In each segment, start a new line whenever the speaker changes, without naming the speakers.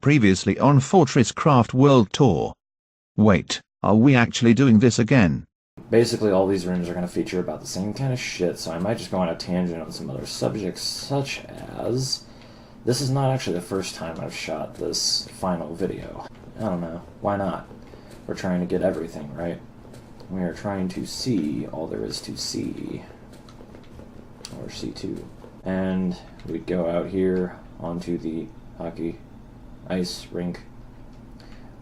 Previously on FortressCraft World Tour. Wait, are we actually doing this again?
Basically, all these rooms are going to feature about the same kind of shit, so I might just go on a tangent on some other subjects, such as... This is not actually the first time I've shot this final video. I don't know. Why not? We're trying to get everything, right? We are trying to see all there is to see. Or C2. And we'd go out here onto the hockey ice rink,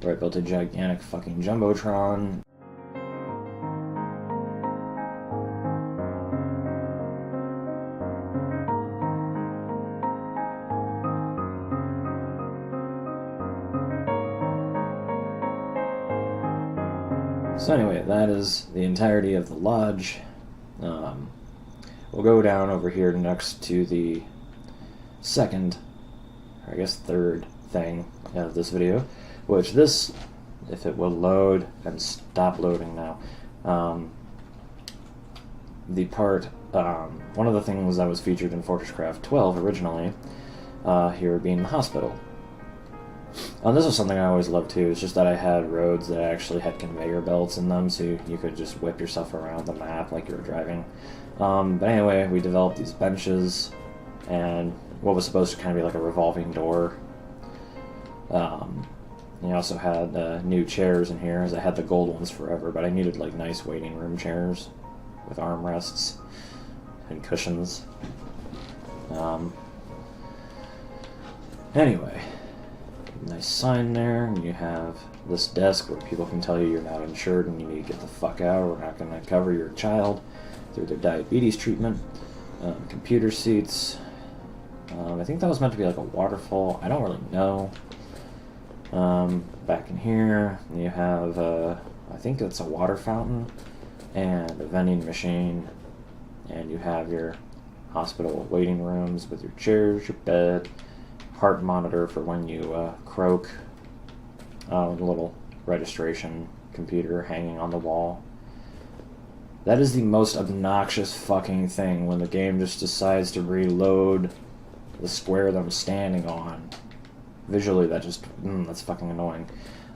where I built a gigantic fucking jumbotron. So anyway, that is the entirety of the lodge. We'll go down over here next to the second, or I guess third thing of this video, which this, if it will load and stop loading now, the part, one of the things that was featured in FortressCraft 12 originally, here being the hospital. This was something I always loved too. It's just that I had roads that actually had conveyor belts in them, so you could just whip yourself around the map like you were driving. But anyway, we developed these benches, and what was supposed to kind of be like a revolving door. You also had new chairs in here, as I had the gold ones forever, but I needed like nice waiting room chairs with armrests and cushions. Anyway, nice sign there, and you have this desk where people can tell you you're not insured and you need to get the fuck out. We're not going to cover your child through their diabetes treatment. Computer seats. I think that was meant to be like a waterfall. I don't really know. Back in here, you have, I think it's a water fountain and a vending machine, and you have your hospital waiting rooms with your chairs, your bed, heart monitor for when you croak, a little registration computer hanging on the wall. That is the most obnoxious fucking thing, when the game just decides to reload the square that I'm standing on. Visually, that just, that's fucking annoying.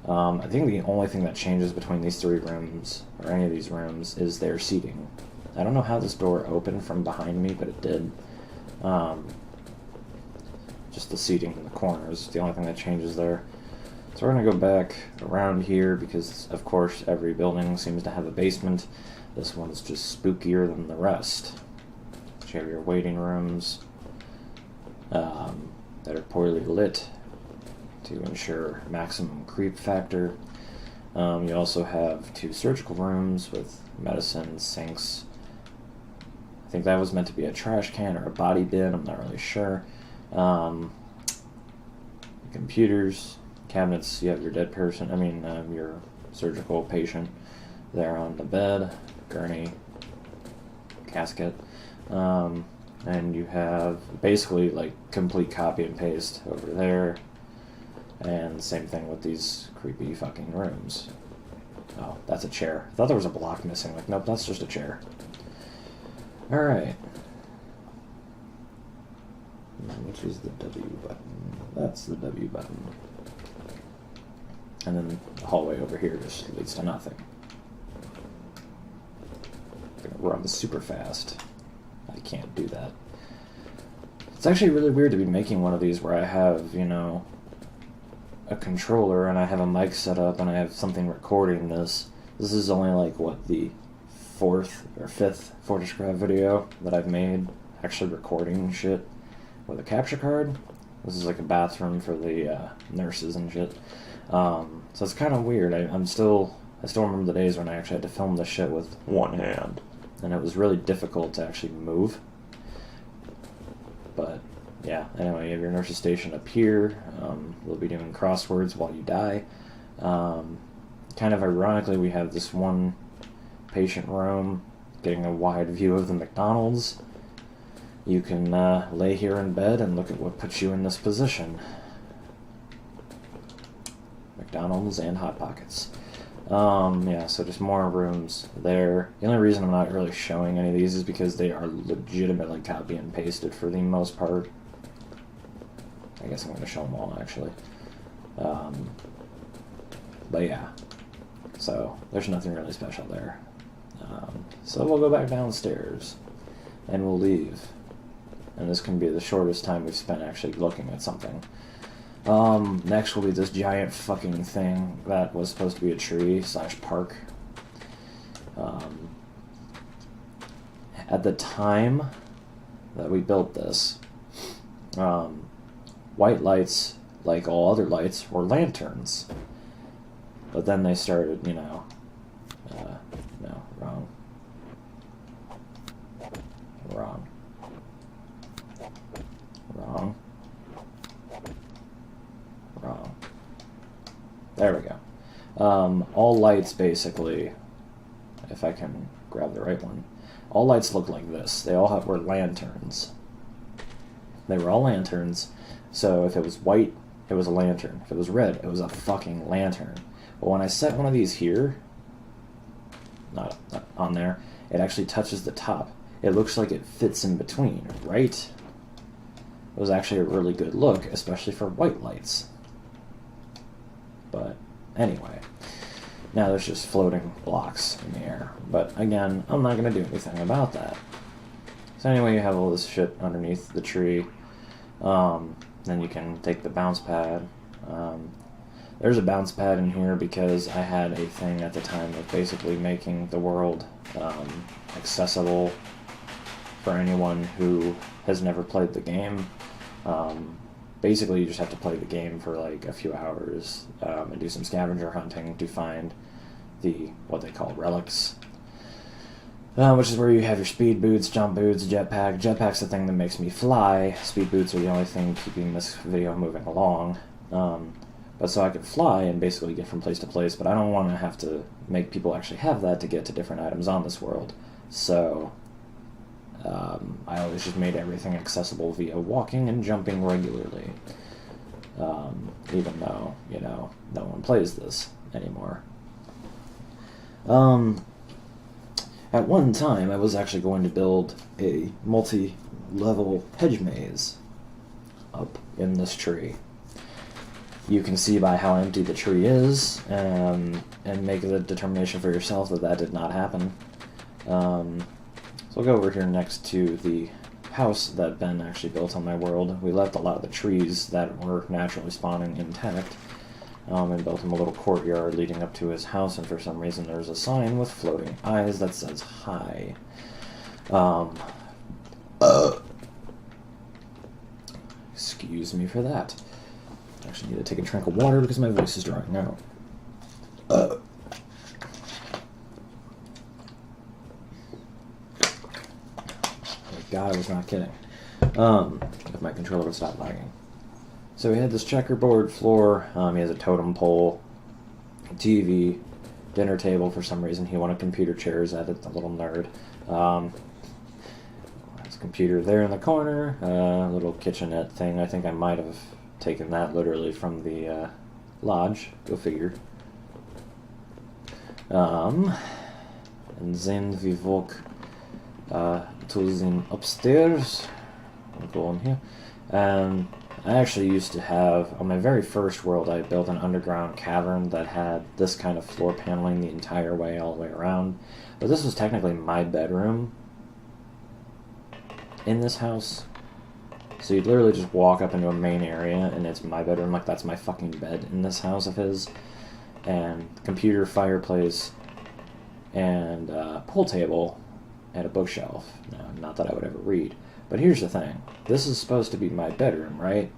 I think the only thing that changes between these three rooms, or any of these rooms, is their seating. I don't know how this door opened from behind me, but it did. Just the seating in the corners, the only thing that changes there. So we're going to go back around here, because of course every building seems to have a basement. This one's just spookier than the rest. You have your waiting rooms that are poorly lit to ensure maximum creep factor. You also have two surgical rooms with medicine, sinks. I think that was meant to be a trash can or a body bin, I'm not really sure. Computers, cabinets, you have your dead person, your surgical patient there on the bed, gurney, casket, and you have basically like complete copy and paste over there, and same thing with these creepy fucking rooms. Oh, that's a chair. I thought there was a block missing, like, nope, that's just a chair. Alright. Which is the W button? That's the W button. And then the hallway over here just leads to nothing. I'm gonna run super fast. I can't do that. It's actually really weird to be making one of these where I have, you know, a controller and I have a mic set up and I have something recording this. This is only like, what, the fourth or fifth FortressCraft video that I've made actually recording shit with a capture card. This is like a bathroom for the nurses and shit. So it's kind of weird. I still remember the days when I actually had to film this shit with one hand, and it was really difficult to actually move. But yeah, anyway, you have your nurse's station up here. We'll be doing crosswords while you die. Kind of ironically, we have this one patient room getting a wide view of the McDonald's. You can lay here in bed and look at what puts you in this position. McDonald's and Hot Pockets. Yeah, so just more rooms there. The only reason I'm not really showing any of these is because they are legitimately copy and pasted for the most part. I guess I'm going to show them all, actually. But yeah, so there's nothing really special there. So we'll go back downstairs, and we'll leave. And this can be the shortest time we've spent actually looking at something. Next will be this giant fucking thing that was supposed to be a tree / park. At the time that we built this, white lights, like all other lights, were lanterns. But then they started, no, wrong. There we go. All lights, basically, if I can grab the right one, all lights look like this. They all were lanterns. They were all lanterns, so if it was white, it was a lantern. If it was red, it was a fucking lantern. But when I set one of these here, not on there, it actually touches the top. It looks like it fits in between, right? It was actually a really good look, especially for white lights. But anyway, now there's just floating blocks in the air. But again, I'm not going to do anything about that. So anyway, you have all this shit underneath the tree. Then you can take the bounce pad. There's a bounce pad in here because I had a thing at the time of basically making the world accessible for anyone who has never played the game. Basically, you just have to play the game for like a few hours and do some scavenger hunting to find what they call relics, which is where you have your speed boots, jump boots, jetpack. Jetpack's the thing that makes me fly. Speed boots are the only thing keeping this video moving along. But so I can fly and basically get from place to place, but I don't want to have to make people actually have that to get to different items on this world. So I always just made everything accessible via walking and jumping regularly. Even though, no one plays this anymore. At one time, I was actually going to build a multi-level hedge maze up in this tree. You can see by how empty the tree is, and make the determination for yourself that did not happen. So I'll go over here next to the house that Ben actually built on my world. We left a lot of the trees that were naturally spawning intact, and built him a little courtyard leading up to his house, and for some reason there's a sign with floating eyes that says hi. Excuse me for that. I actually need to take a drink of water because my voice is drying out. God, I was not kidding. If my controller would stop lagging. So he had this checkerboard floor. He has a totem pole, a TV, dinner table. For some reason, he wanted computer chairs at it, the little nerd. His computer there in the corner. Little kitchenette thing. I think I might have taken that literally from the lodge. Go figure. And then we walk to the upstairs. I'll go on here. And I actually used to have, on my very first world, I built an underground cavern that had this kind of floor paneling the entire way, all the way around. But this was technically my bedroom in this house. So you'd literally just walk up into a main area, and it's my bedroom, like that's my fucking bed in this house of his. And computer, fireplace, and pool table, and a bookshelf. Now, not that I would ever read. But here's the thing. This is supposed to be my bedroom, right?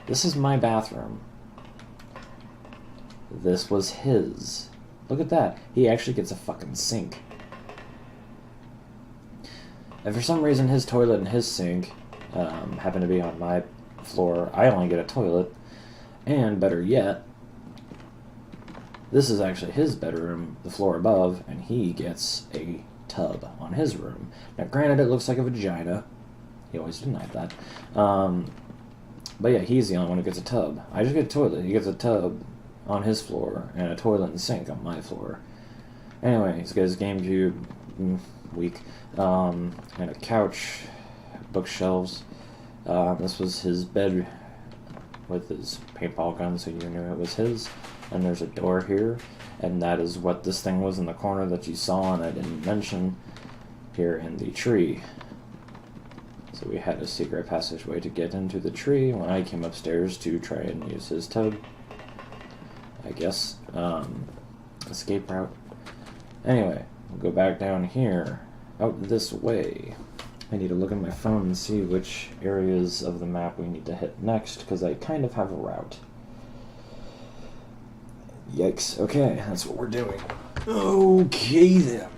This is my bathroom. This was his. Look at that. He actually gets a fucking sink. And for some reason, his toilet and his sink happen to be on my floor. I only get a toilet. And better yet, this is actually his bedroom, the floor above, and he gets a tub on his room. Now, granted, it looks like a vagina. He always denied that. But yeah, he's the only one who gets a tub. I just get a toilet. He gets a tub on his floor, and a toilet and sink on my floor. Anyway, he's got his GameCube, weak, and a couch, bookshelves. This was his with his paintball gun, so you knew it was his. And there's a door here, and that is what this thing was in the corner that you saw, and I didn't mention here in the tree. So we had a secret passageway to get into the tree when I came upstairs to try and use his tub. I guess, escape route. Anyway, we'll go back down here, out this way. I need to look at my phone and see which areas of the map we need to hit next, because I kind of have a route. Yikes. Okay, that's what we're doing. Okay then.